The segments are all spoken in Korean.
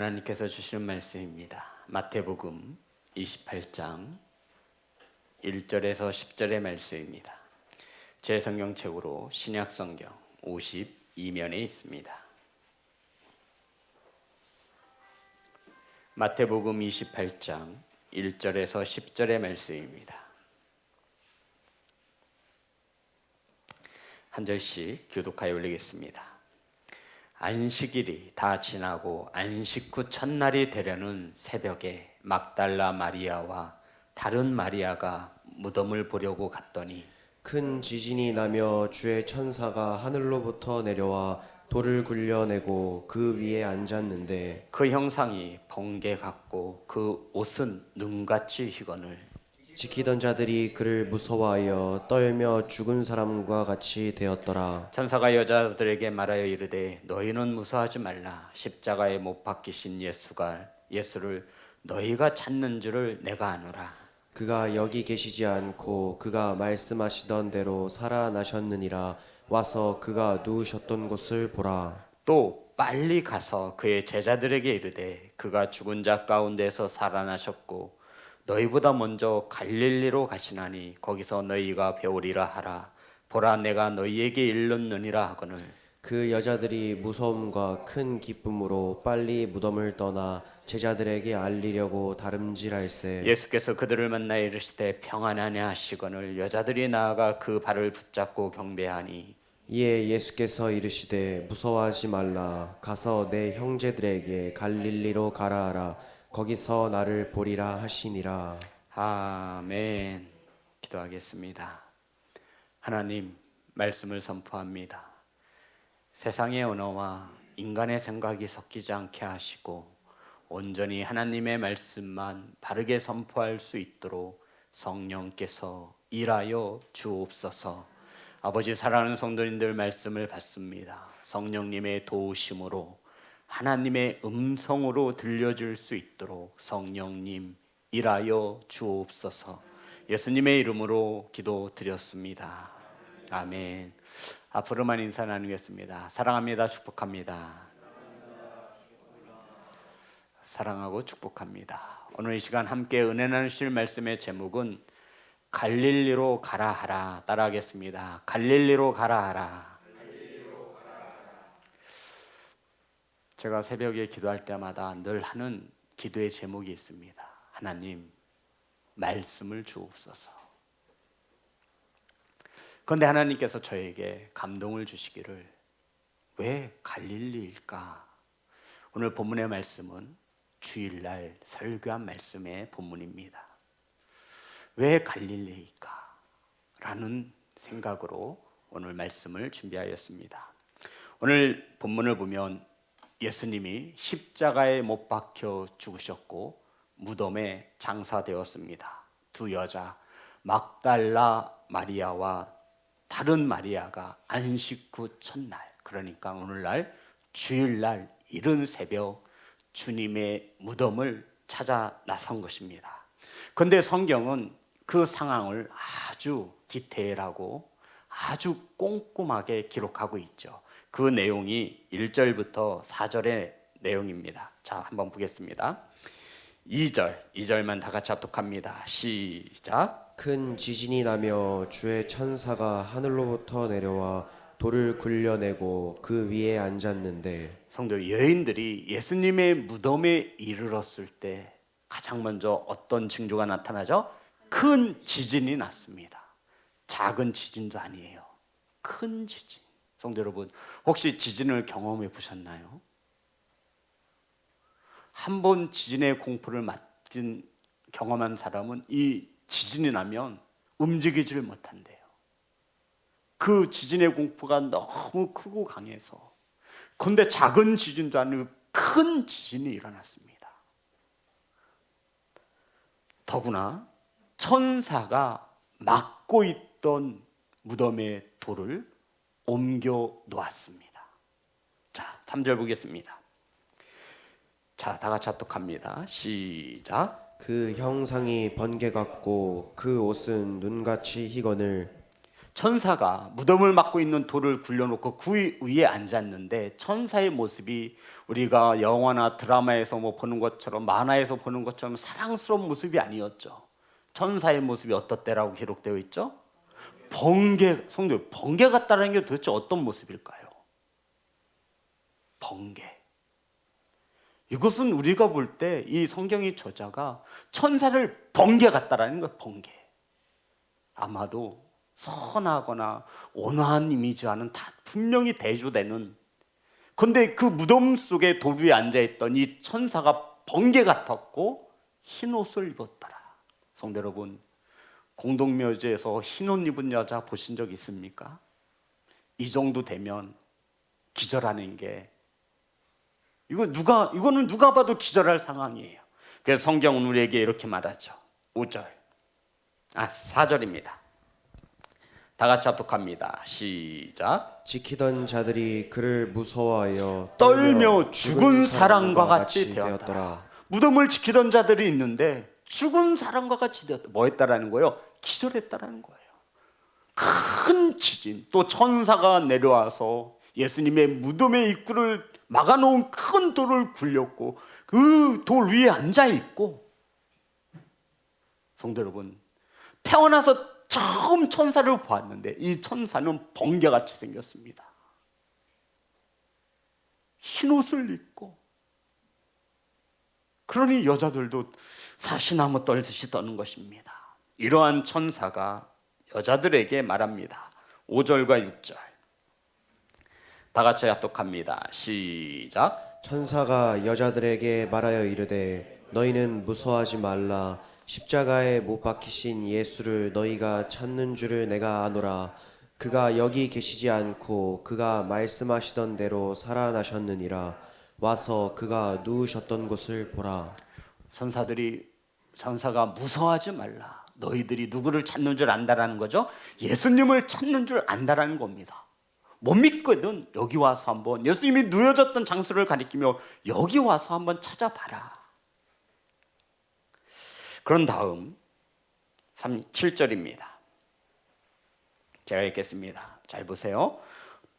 하나님께서 주시는 말씀입니다. 마태복음 28장 1절에서 10절의 말씀입니다. 제 성경책으로 신약성경 52면에 있습니다. 마태복음 28장 1절에서 10절의 말씀입니다. 한 절씩 교독하여 올리겠습니다. 안식일이 다 지나고 안식 후 첫날이 되려는 새벽에 막달라 마리아와 다른 마리아가 무덤을 보려고 갔더니 큰 지진이 나며 주의 천사가 하늘로부터 내려와 돌을 굴려내고 그 위에 앉았는데 그 형상이 번개 같고 그 옷은 눈같이 희거늘 지키던 자들이 그를 무서워하여 떨며 죽은 사람과 같이 되었더라. 천사가 여자들에게 말하여 이르되 너희는 무서워하지 말라. 십자가에 못 박히신 예수를 너희가 찾는 줄을 내가 아노라. 그가 여기 계시지 않고 그가 말씀하시던 대로 살아나셨느니라. 와서 그가 누우셨던 곳을 보라. 또 빨리 가서 그의 제자들에게 이르되 그가 죽은 자 가운데서 살아나셨고 너희보다 먼저 갈릴리로 가시나니 거기서 너희가 배우리라 하라. 보라 내가 너희에게 일렀느니라 하거늘 그 여자들이 무서움과 큰 기쁨으로 빨리 무덤을 떠나 제자들에게 알리려고 다름질할세. 예수께서 그들을 만나 이르시되 평안하냐 하시거늘 여자들이 나아가 그 발을 붙잡고 경배하니 이에 예수께서 이르시되 무서워하지 말라. 가서 내 형제들에게 갈릴리로 가라 하라. 거기서 나를 보리라 하시니라. 아멘. 기도하겠습니다. 하나님 말씀을 선포합니다. 세상의 언어와 인간의 생각이 섞이지 않게 하시고 온전히 하나님의 말씀만 바르게 선포할 수 있도록 성령께서 일하여 주옵소서. 아버지 사랑하는 성도님들 말씀을 받습니다. 성령님의 도우심으로 하나님의 음성으로 들려줄 수 있도록 성령님 일하여 주옵소서. 예수님의 이름으로 기도드렸습니다. 아멘. 앞으로만 인사 나누겠습니다. 사랑합니다. 축복합니다. 사랑하고 축복합니다. 오늘 이 시간 함께 은혜 나누실 말씀의 제목은 갈릴리로 가라 하라. 따라하겠습니다. 갈릴리로 가라 하라. 제가 새벽에 기도할 때마다 늘 하는 기도의 제목이 있습니다. 하나님 말씀을 주옵소서. 그런데 하나님께서 저에게 감동을 주시기를 왜 갈릴리일까? 오늘 본문의 말씀은 주일날 설교한 말씀의 본문입니다. 왜 갈릴리일까? 라는 생각으로 오늘 말씀을 준비하였습니다. 오늘 본문을 보면 예수님이 십자가에 못 박혀 죽으셨고 무덤에 장사되었습니다. 두 여자 막달라 마리아와 다른 마리아가 안식 후 첫날, 그러니까 오늘날 주일날 이른 새벽 주님의 무덤을 찾아 나선 것입니다. 그런데 성경은 그 상황을 아주 디테일하고 아주 꼼꼼하게 기록하고 있죠. 그 내용이 1절부터 4절의 내용입니다. 자, 한번 보겠습니다. 2절만 다 같이 합독합니다. 시작. 큰 지진이 나며 주의 천사가 하늘로부터 내려와 돌을 굴려내고 그 위에 앉았는데 성도 여인들이 예수님의 무덤에 이르렀을 때 가장 먼저 어떤 징조가 나타나죠? 큰 지진이 났습니다. 작은 지진도 아니에요. 큰 지진. 성도 여러분, 혹시 지진을 경험해 보셨나요? 한 번 지진의 공포를 경험한 사람은 이 지진이 나면 움직이지를 못한대요. 그 지진의 공포가 너무 크고 강해서. 그런데 작은 지진도 아니고 큰 지진이 일어났습니다. 더구나 천사가 막고 있던 무덤의 돌을 옮겨 놓았습니다. 자, 3절 보겠습니다. 자, 다 같이 합독합니다. 시작. 그 형상이 번개 같고 그 옷은 눈같이 희거늘 천사가 무덤을 막고 있는 돌을 굴려놓고 그 위에 앉았는데 천사의 모습이 우리가 영화나 드라마에서 뭐 보는 것처럼 만화에서 보는 것처럼 사랑스러운 모습이 아니었죠. 천사의 모습이 어떻대라고 기록되어 있죠? 번개, 성도, 번개 같다는 게 도대체 어떤 모습일까요? 번개. 이것은 우리가 볼 때 이 성경의 저자가 천사를 번개 같다라는 거예요. 번개. 아마도 선하거나 온화한 이미지와는 다 분명히 대조되는, 그런데 그 무덤 속에 돌 위에 앉아있던 이 천사가 번개 같았고 흰 옷을 입었더라. 성도 여러분, 공동묘지에서 흰 옷 입은 여자 보신 적 있습니까? 이 정도 되면 기절하는 게, 이거는 누가 봐도 기절할 상황이에요. 그래서 성경은 우리에게 이렇게 말하죠. 4절입니다. 다 같이 합독합니다. 시작. 지키던 자들이 그를 무서워하여 떨며 죽은 사람과 같이 되었더라. 무덤을 지키던 자들이 있는데 죽은 사람과 같이 되었다. 뭐 했다라는 거예요? 기절했다라는 거예요. 큰 지진, 또 천사가 내려와서 예수님의 무덤의 입구를 막아놓은 큰 돌을 굴렸고 그 돌 위에 앉아있고, 성도 여러분, 태어나서 처음 천사를 보았는데 이 천사는 번개같이 생겼습니다. 흰 옷을 입고. 그러니 여자들도 사시나무 떨듯이 떠는 것입니다. 이러한 천사가 여자들에게 말합니다. 5절과 6절 다 같이 합독합니다. 시작. 천사가 여자들에게 말하여 이르되 너희는 무서워하지 말라. 십자가에 못 박히신 예수를 너희가 찾는 줄을 내가 아노라. 그가 여기 계시지 않고 그가 말씀하시던 대로 살아나셨느니라. 와서 그가 누우셨던 곳을 보라. 천사가 무서워하지 말라. 너희들이 누구를 찾는 줄 안다라는 거죠. 예수님을 찾는 줄 안다라는 겁니다. 못 믿거든 여기 와서 한번, 예수님이 누워졌던 장소를 가리키며 여기 와서 한번 찾아봐라. 그런 다음 7절입니다. 제가 읽겠습니다. 잘 보세요.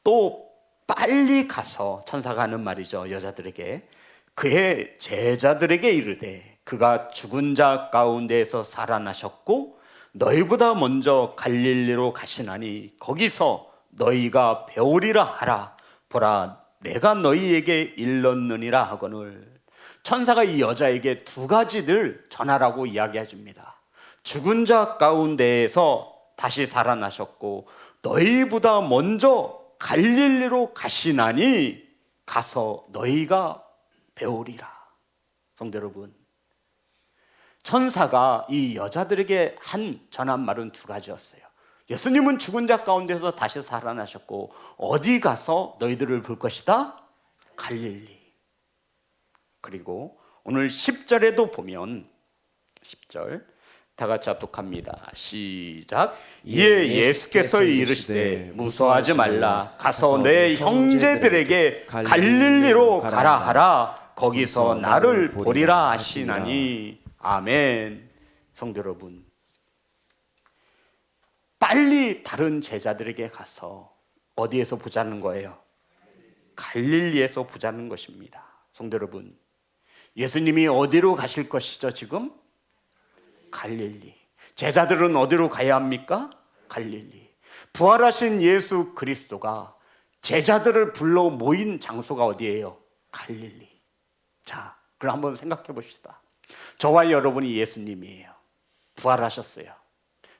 또 빨리 가서, 천사가 하는 말이죠, 여자들에게, 그의 제자들에게 이르되 그가 죽은 자 가운데에서 살아나셨고 너희보다 먼저 갈릴리로 가시나니 거기서 너희가 배우리라 하라. 보라, 내가 너희에게 일렀느니라 하거늘. 천사가 이 여자에게 두 가지를 전하라고 이야기해 줍니다. 죽은 자 가운데에서 다시 살아나셨고 너희보다 먼저 갈릴리로 가시나니 가서 너희가 배우리라. 성도 여러분, 천사가 이 여자들에게 전한 말은 두 가지였어요. 예수님은 죽은 자 가운데서 다시 살아나셨고 어디 가서 너희들을 볼 것이다? 갈릴리. 그리고 오늘 10절에도 보면 10절 다 같이 합독합니다. 시작. 예수께서 이르시되 무서워하지 말라. 가서 내 형제들에게 갈릴리로 가라 하라. 거기서 나를 보리라 하시나니. 아멘. 성도 여러분, 빨리 다른 제자들에게 가서 어디에서 보자는 거예요? 갈릴리에서 보자는 것입니다. 성도 여러분, 예수님이 어디로 가실 것이죠 지금? 갈릴리. 제자들은 어디로 가야 합니까? 갈릴리. 부활하신 예수 그리스도가 제자들을 불러 모인 장소가 어디예요? 갈릴리. 자, 그럼 한번 생각해 봅시다. 저와 여러분이 예수님이에요. 부활하셨어요.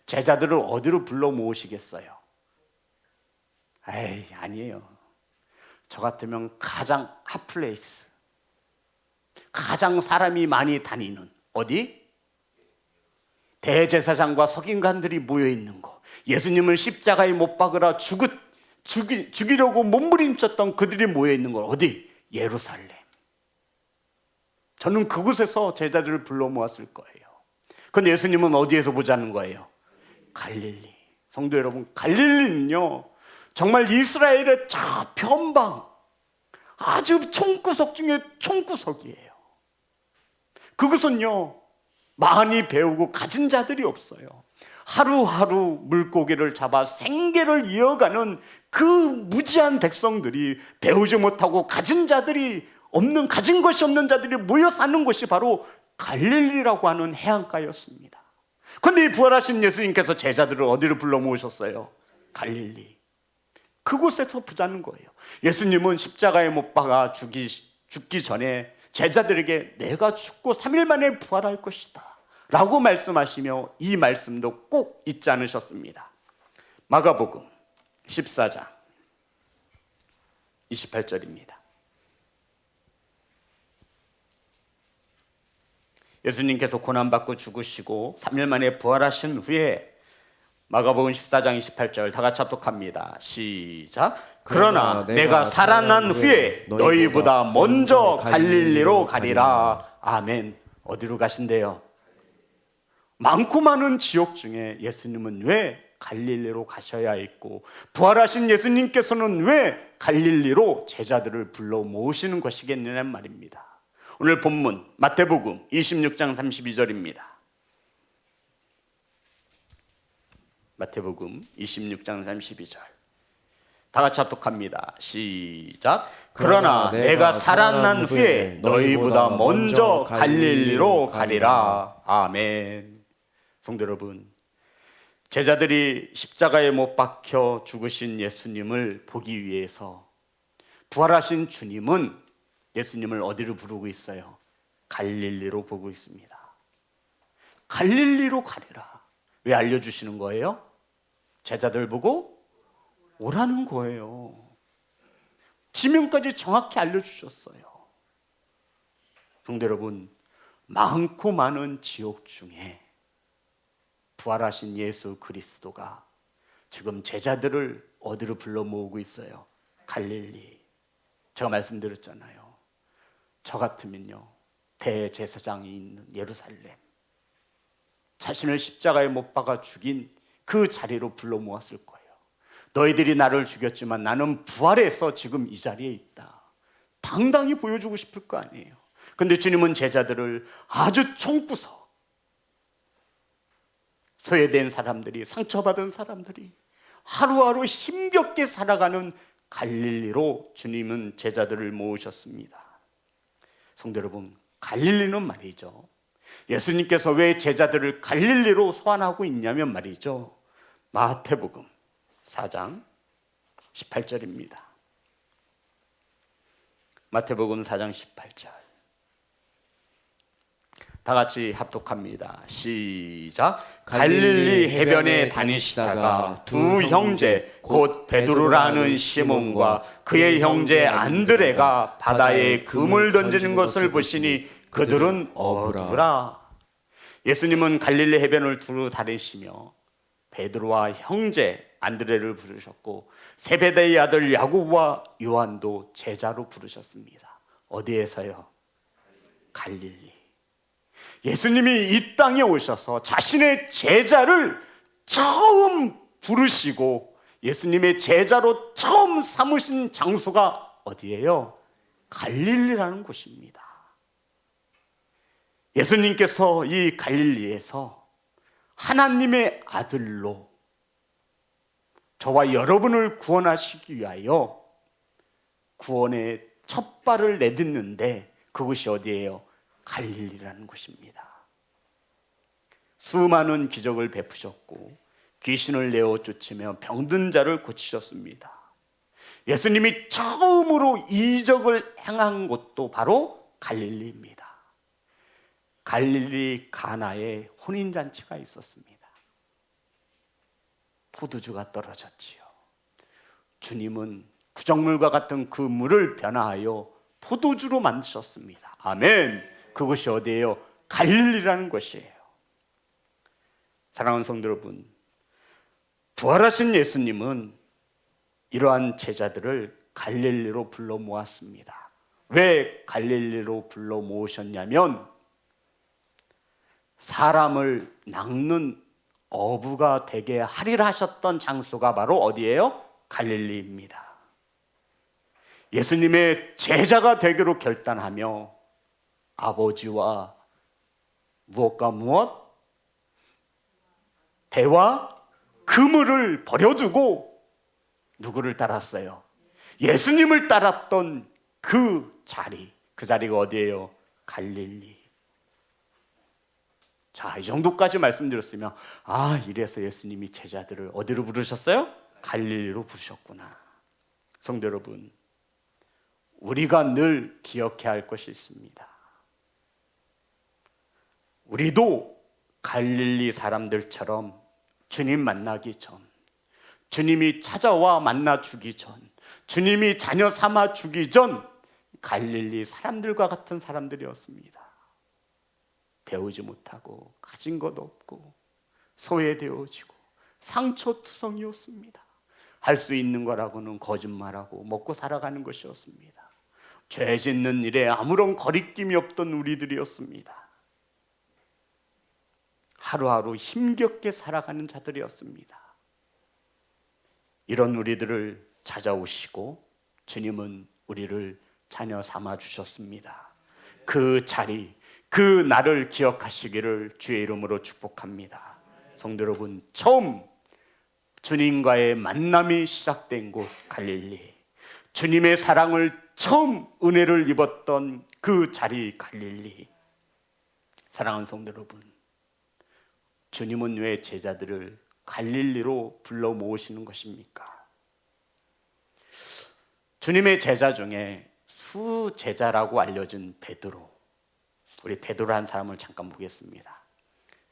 제자들을 어디로 불러 모으시겠어요? 에이, 아니에요. 저 같으면 가장 핫플레이스, 가장 사람이 많이 다니는, 어디? 대제사장과 서긴관들이 모여있는 곳, 예수님을 십자가에 못 박으라 죽이려고 몸부림쳤던 그들이 모여있는 곳, 어디? 예루살렘. 저는 그곳에서 제자들을 불러 모았을 거예요. 그런데 예수님은 어디에서 보자는 거예요? 갈릴리. 성도 여러분, 갈릴리는요 정말 이스라엘의 저 변방, 아주 총구석 중에 총구석이에요. 그것은요 많이 배우고 가진 자들이 없어요. 하루하루 물고기를 잡아 생계를 이어가는 그 무지한 백성들이, 배우지 못하고 가진 것이 없는 자들이 모여 사는 곳이 바로 갈릴리라고 하는 해안가였습니다. 그런데 이 부활하신 예수님께서 제자들을 어디로 불러 모으셨어요? 갈릴리. 그곳에서 보자는 거예요. 예수님은 십자가에 못 박아 죽기 전에 제자들에게 내가 죽고 3일 만에 부활할 것이다 라고 말씀하시며 이 말씀도 꼭 잊지 않으셨습니다. 마가복음 14장 28절입니다. 예수님께서 고난받고 죽으시고 3일 만에 부활하신 후에 마가복음 14장 28절 다 같이 합독합니다. 시작. 그러나 내가 살아난 후에 너희보다 먼저 갈릴리로 가리라. 아멘. 어디로 가신대요? 많고 많은 지역 중에 예수님은 왜 갈릴리로 가셔야 했고, 부활하신 예수님께서는 왜 갈릴리로 제자들을 불러 모으시는 것이겠느냐 말입니다. 오늘 본문 마태복음 26장 32절입니다. 마태복음 26장 32절 다 같이 합독합니다. 시작. 그러나 내가 살아난 후에 너희보다 먼저 갈릴리로 가리라. 아멘. 성도 여러분, 제자들이 십자가에 못 박혀 죽으신 예수님을 보기 위해서 부활하신 주님은 예수님을 어디로 부르고 있어요? 갈릴리로 보고 있습니다. 갈릴리로 가리라. 왜 알려주시는 거예요? 제자들 보고 오라는 거예요. 지명까지 정확히 알려주셨어요. 성도 여러분, 많고 많은 지역 중에 부활하신 예수 그리스도가 지금 제자들을 어디로 불러 모으고 있어요? 갈릴리. 제가 말씀드렸잖아요. 저 같으면요, 대제사장이 있는 예루살렘, 자신을 십자가에 못 박아 죽인 그 자리로 불러 모았을 거예요. 너희들이 나를 죽였지만 나는 부활해서 지금 이 자리에 있다. 당당히 보여주고 싶을 거 아니에요. 근데 주님은 제자들을 아주 총구석, 소외된 사람들이, 상처받은 사람들이 하루하루 힘겹게 살아가는 갈릴리로 주님은 제자들을 모으셨습니다. 성도 여러분, 갈릴리는 말이죠, 예수님께서 왜 제자들을 갈릴리로 소환하고 있냐면 말이죠, 마태복음 4장 18절입니다. 마태복음 4장 18절 다 같이 합독합니다. 시작. 갈릴리 해변에 다니시다가 두 형제 곧 베드로라는 시몬과 그의 형제 안드레가 바다에 그물 던지는 것을 보시니 그들은 어부라. 예수님은 갈릴리 해변을 두루 다니시며 베드로와 형제 안드레를 부르셨고 세베대의 아들 야고보와 요한도 제자로 부르셨습니다. 어디에서요? 갈릴리. 예수님이 이 땅에 오셔서 자신의 제자를 처음 부르시고 예수님의 제자로 처음 삼으신 장소가 어디예요? 갈릴리라는 곳입니다. 예수님께서 이 갈릴리에서 하나님의 아들로 저와 여러분을 구원하시기 위하여 구원의 첫 발을 내딛는데 그곳이 어디예요? 갈릴리라는 곳입니다. 수많은 기적을 베푸셨고 귀신을 내어 쫓으며 병든 자를 고치셨습니다. 예수님이 처음으로 이적을 행한 곳도 바로 갈릴리입니다. 갈릴리 가나에 혼인잔치가 있었습니다. 포도주가 떨어졌지요. 주님은 구정물과 같은 그 물을 변화하여 포도주로 만드셨습니다. 아멘. 그곳이 어디예요? 갈릴리라는 곳이에요. 사랑하는 성도 여러분, 부활하신 예수님은 이러한 제자들을 갈릴리로 불러 모았습니다. 왜 갈릴리로 불러 모으셨냐면 사람을 낚는 어부가 되게 하리라 하셨던 장소가 바로 어디예요? 갈릴리입니다. 예수님의 제자가 되기로 결단하며 아버지와 무엇과 무엇? 배와 그물을 버려두고 누구를 따랐어요? 예수님을 따랐던 그 자리가 어디예요? 갈릴리. 자, 이 정도까지 말씀드렸으면 이래서 예수님이 제자들을 어디로 부르셨어요? 갈릴리로 부르셨구나. 성도 여러분, 우리가 늘 기억해야 할 것이 있습니다. 우리도 갈릴리 사람들처럼 주님 만나기 전, 주님이 찾아와 만나 주기 전, 주님이 자녀 삼아 주기 전 갈릴리 사람들과 같은 사람들이었습니다. 배우지 못하고 가진 것 없고 소외되어지고 상처투성이었습니다. 할 수 있는 거라고는 거짓말하고 먹고 살아가는 것이었습니다. 죄 짓는 일에 아무런 거리낌이 없던 우리들이었습니다. 하루하루 힘겹게 살아가는 자들이었습니다. 이런 우리들을 찾아오시고 주님은 우리를 자녀 삼아 주셨습니다. 그 자리, 그 날을 기억하시기를 주의 이름으로 축복합니다. 성도 여러분, 처음 주님과의 만남이 시작된 곳 갈릴리, 주님의 사랑을 처음 은혜를 입었던 그 자리 갈릴리. 사랑하는 성도 여러분, 주님은 왜 제자들을 갈릴리로 불러 모으시는 것입니까? 주님의 제자 중에 수제자라고 알려진 베드로, 우리 베드로라는 사람을 잠깐 보겠습니다.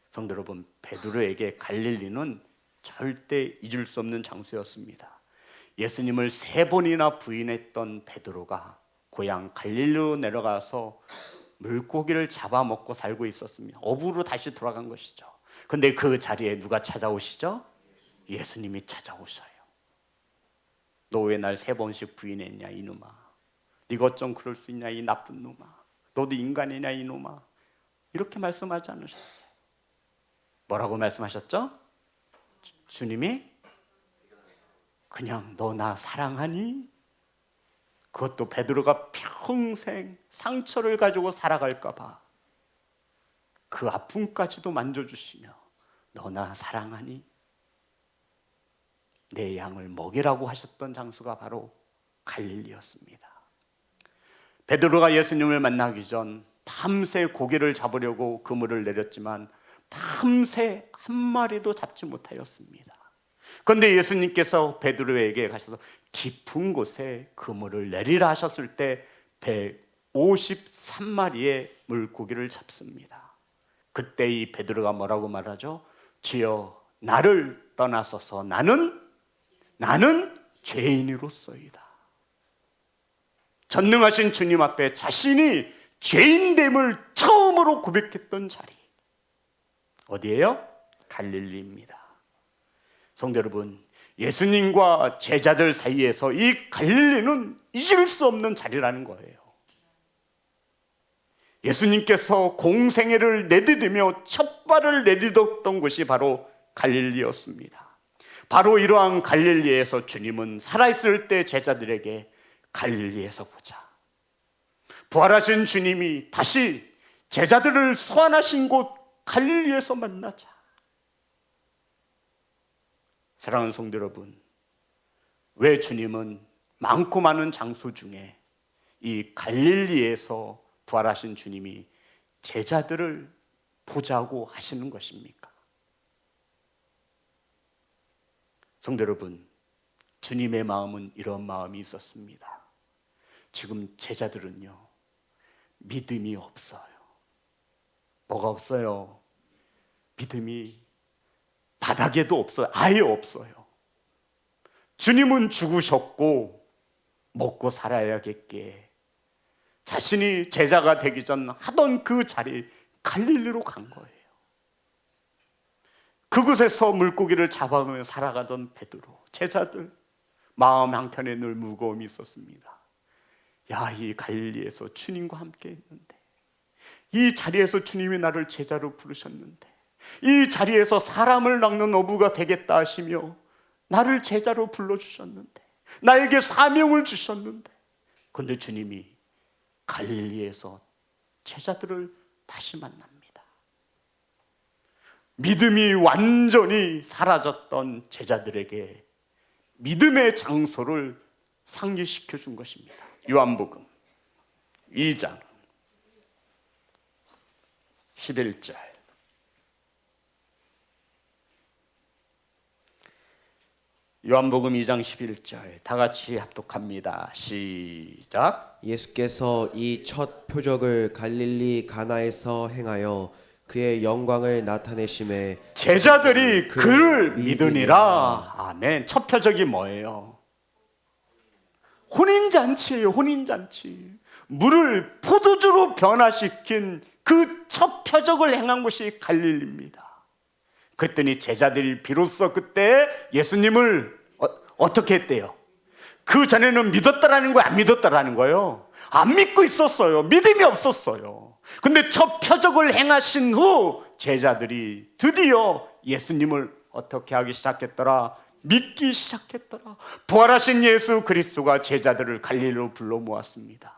성도 여러분, 베드로에게 갈릴리는 절대 잊을 수 없는 장소였습니다. 예수님을 3번이나 부인했던 베드로가 고향 갈릴리로 내려가서 물고기를 잡아먹고 살고 있었습니다. 어부로 다시 돌아간 것이죠. 근데 그 자리에 누가 찾아오시죠? 예수님이 찾아오셔요. 너 왜 날 3번씩 부인했냐 이놈아. 네가 좀 그럴 수 있냐 이 나쁜 놈아. 너도 인간이냐 이놈아. 이렇게 말씀하지 않으셨어요. 뭐라고 말씀하셨죠? 주님이 그냥 너 나 사랑하니? 그것도 베드로가 평생 상처를 가지고 살아갈까 봐 그 아픔까지도 만져주시며 너 나 사랑하니? 내 양을 먹이라고 하셨던 장소가 바로 갈릴리였습니다. 베드로가 예수님을 만나기 전 밤새 고기를 잡으려고 그물을 내렸지만 밤새 한 마리도 잡지 못하였습니다. 그런데 예수님께서 베드로에게 가셔서 깊은 곳에 그물을 내리라 하셨을 때 153마리의 물고기를 잡습니다. 그때 이 베드로가 뭐라고 말하죠? 주여 나를 떠나소서 나는 죄인이로소이다. 전능하신 주님 앞에 자신이 죄인됨을 처음으로 고백했던 자리, 어디예요? 갈릴리입니다. 성도 여러분, 예수님과 제자들 사이에서 이 갈릴리는 잊을 수 없는 자리라는 거예요. 예수님께서 공생애를 내디디며 첫 발을 내딛었던 곳이 바로 갈릴리였습니다. 바로 이러한 갈릴리에서 주님은 살아있을 때 제자들에게 갈릴리에서 보자, 부활하신 주님이 다시 제자들을 소환하신 곳 갈릴리에서 만나자. 사랑하는 성도 여러분, 왜 주님은 많고 많은 장소 중에 이 갈릴리에서 부활하신 주님이 제자들을 보자고 하시는 것입니까? 성도 여러분, 주님의 마음은 이런 마음이 있었습니다. 지금 제자들은요, 믿음이 없어요. 뭐가 없어요? 믿음이 바닥에도 없어요. 아예 없어요. 주님은 죽으셨고 먹고 살아야겠기에 자신이 제자가 되기 전 하던 그 자리 갈릴리로 간 거예요. 그곳에서 물고기를 잡아가며 살아가던 베드로, 제자들 마음 한켠에 늘 무거움이 있었습니다. 야, 이 갈릴리에서 주님과 함께 했는데, 이 자리에서 주님이 나를 제자로 부르셨는데, 이 자리에서 사람을 낚는 어부가 되겠다 하시며 나를 제자로 불러주셨는데, 나에게 사명을 주셨는데, 그런데 주님이 갈릴리에서 제자들을 다시 만납니다. 믿음이 완전히 사라졌던 제자들에게 믿음의 장소를 상기시켜 준 것입니다. 요한복음 2장 11절. 요한복음 2장 11절 다 같이 합독합니다. 시작. 예수께서 이 첫 표적을 갈릴리 가나에서 행하여 그의 영광을 나타내심에 제자들이 그를 믿으니라. 아멘. 첫 표적이 뭐예요? 혼인잔치예요. 혼인잔치. 물을 포도주로 변화시킨 그 첫 표적을 행한 곳이 갈릴리입니다. 그랬더니 제자들이 비로소 그때 예수님을 어떻게 했대요? 그 전에는 믿었다라는 거예요? 안 믿었다라는 거예요? 안 믿고 있었어요. 믿음이 없었어요. 근데 첫 표적을 행하신 후 제자들이 드디어 예수님을 어떻게 하기 시작했더라? 믿기 시작했더라. 부활하신 예수 그리스도가 제자들을 갈릴리로 불러 모았습니다.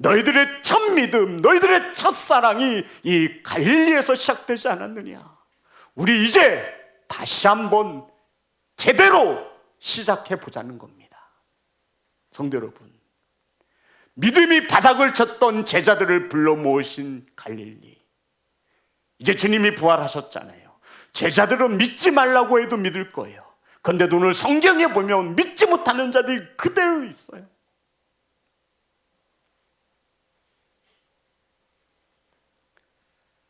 너희들의 첫 믿음, 너희들의 첫 사랑이 이 갈릴리에서 시작되지 않았느냐? 우리 이제 다시 한번 제대로 시작해 보자는 겁니다. 성도 여러분, 믿음이 바닥을 쳤던 제자들을 불러 모으신 갈릴리, 이제 주님이 부활하셨잖아요. 제자들은 믿지 말라고 해도 믿을 거예요. 그런데 오늘 성경에 보면 믿지 못하는 자들이 그대로 있어요.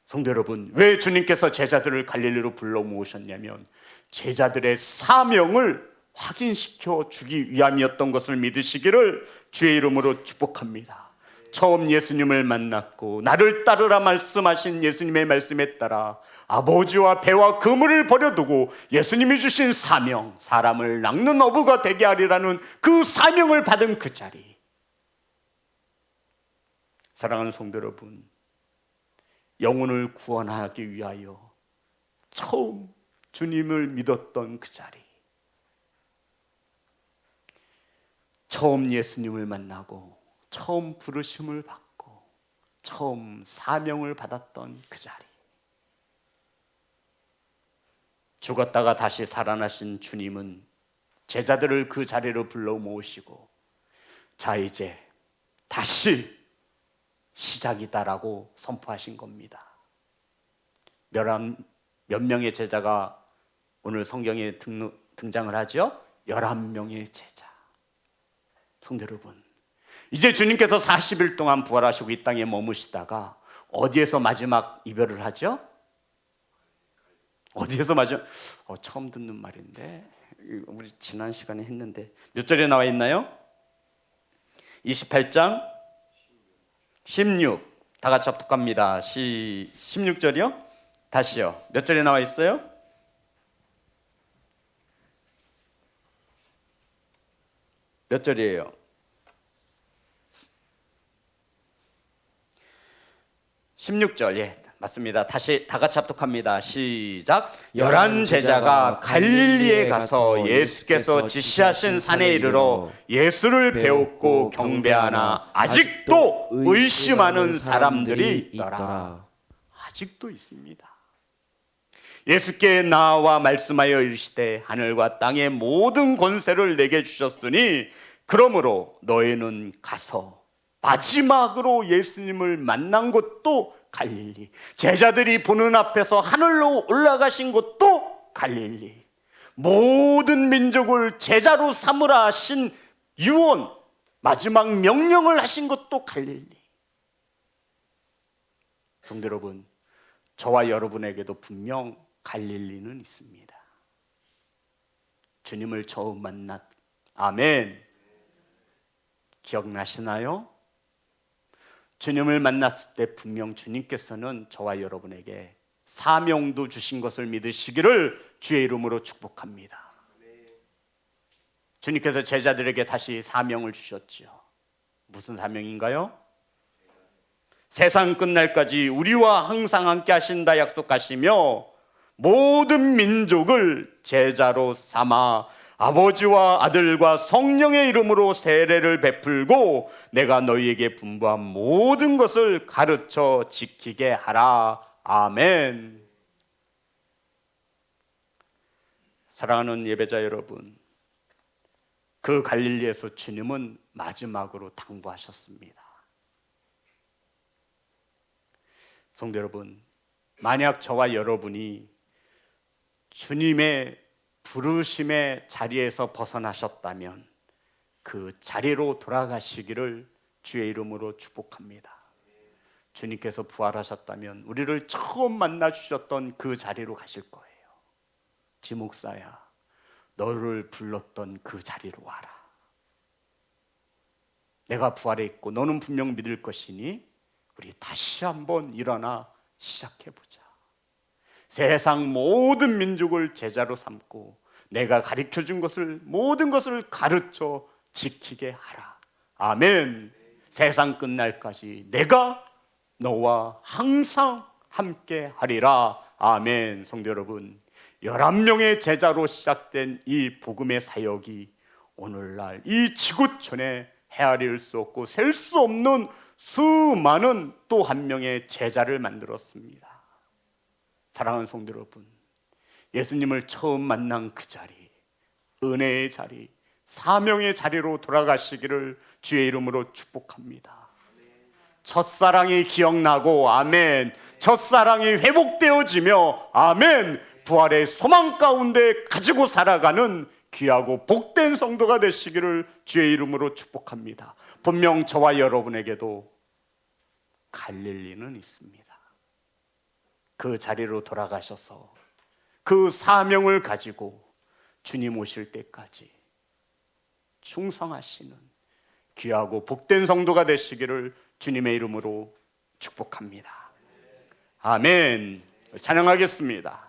성도 여러분, 왜 주님께서 제자들을 갈릴리로 불러 모으셨냐면 제자들의 사명을 확인시켜 주기 위함이었던 것을 믿으시기를 주의 이름으로 축복합니다. 처음 예수님을 만났고 나를 따르라 말씀하신 예수님의 말씀에 따라 아버지와 배와 그물을 버려두고 예수님이 주신 사명, 사람을 낚는 어부가 되게 하리라는 그 사명을 받은 그 자리. 사랑하는 성도 여러분, 영혼을 구원하기 위하여 처음 주님을 믿었던 그 자리, 처음 예수님을 만나고 처음 부르심을 받고 처음 사명을 받았던 그 자리, 죽었다가 다시 살아나신 주님은 제자들을 그 자리로 불러 모으시고 자 이제 다시 시작이다라고 선포하신 겁니다. 몇 명의 제자가 오늘 성경에 등장을 하죠? 11명의 제자. 성도 여러분, 이제 주님께서 40일 동안 부활하시고 이 땅에 머무시다가 어디에서 마지막 이별을 하죠? 어디에서 마지막 처음 듣는 말인데 우리 지난 시간에 했는데 몇 절에 나와 있나요? 28장 16. 다 같이 합독합니다. 16절이요? 다시요. 몇 절에 나와 있어요? 몇 절이에요? 16절. 예, 맞습니다. 다시 다 같이 합독합니다. 시작. 11 제자가 갈릴리에 가서 예수께서 지시하신 산에 이르러 예수를 배웠고 경배하나 아직도 의심하는 사람들이 있더라. 아직도 있습니다. 예수께 나와 말씀하여 이르시되 하늘과 땅의 모든 권세를 내게 주셨으니 그러므로 너희는 가서 마지막으로 예수님을 만난 곳도 갈릴리, 제자들이 보는 앞에서 하늘로 올라가신 곳도 갈릴리, 모든 민족을 제자로 삼으라 하신 유언, 마지막 명령을 하신 것도 갈릴리. 성도 여러분, 저와 여러분에게도 분명 갈릴리는 있습니다. 주님을 처음 만났, 아멘. 기억나시나요? 주님을 만났을 때 분명 주님께서는 저와 여러분에게 사명도 주신 것을 믿으시기를 주의 이름으로 축복합니다. 주님께서 제자들에게 다시 사명을 주셨죠. 무슨 사명인가요? 세상 끝날까지 우리와 항상 함께 하신다 약속하시며 모든 민족을 제자로 삼아 아버지와 아들과 성령의 이름으로 세례를 베풀고 내가 너희에게 분부한 모든 것을 가르쳐 지키게 하라. 아멘. 사랑하는 예배자 여러분, 그 갈릴리에서 주님은 마지막으로 당부하셨습니다. 성도 여러분, 만약 저와 여러분이 주님의 부르심의 자리에서 벗어나셨다면 그 자리로 돌아가시기를 주의 이름으로 축복합니다. 주님께서 부활하셨다면 우리를 처음 만나 주셨던 그 자리로 가실 거예요. 지목사야, 너를 불렀던 그 자리로 와라. 내가 부활했고 너는 분명 믿을 것이니 우리 다시 한번 일어나 시작해보자. 세상 모든 민족을 제자로 삼고 내가 가르쳐준 것을, 모든 것을 가르쳐 지키게 하라. 아멘. 세상 끝날까지 내가 너와 항상 함께 하리라. 아멘. 성도 여러분, 11명의 제자로 시작된 이 복음의 사역이 오늘날 이 지구촌에 헤아릴 수 없고 셀 수 없는 수많은 또 한 명의 제자를 만들었습니다. 사랑하는 성도 여러분, 예수님을 처음 만난 그 자리, 은혜의 자리, 사명의 자리로 돌아가시기를 주의 이름으로 축복합니다. 첫사랑이 기억나고 아멘, 첫사랑이 회복되어지며 아멘, 부활의 소망 가운데 가지고 살아가는 귀하고 복된 성도가 되시기를 주의 이름으로 축복합니다. 분명 저와 여러분에게도 갈릴리는 있습니다. 그 자리로 돌아가셔서 그 사명을 가지고 주님 오실 때까지 충성하시는 귀하고 복된 성도가 되시기를 주님의 이름으로 축복합니다. 아멘. 찬양하겠습니다.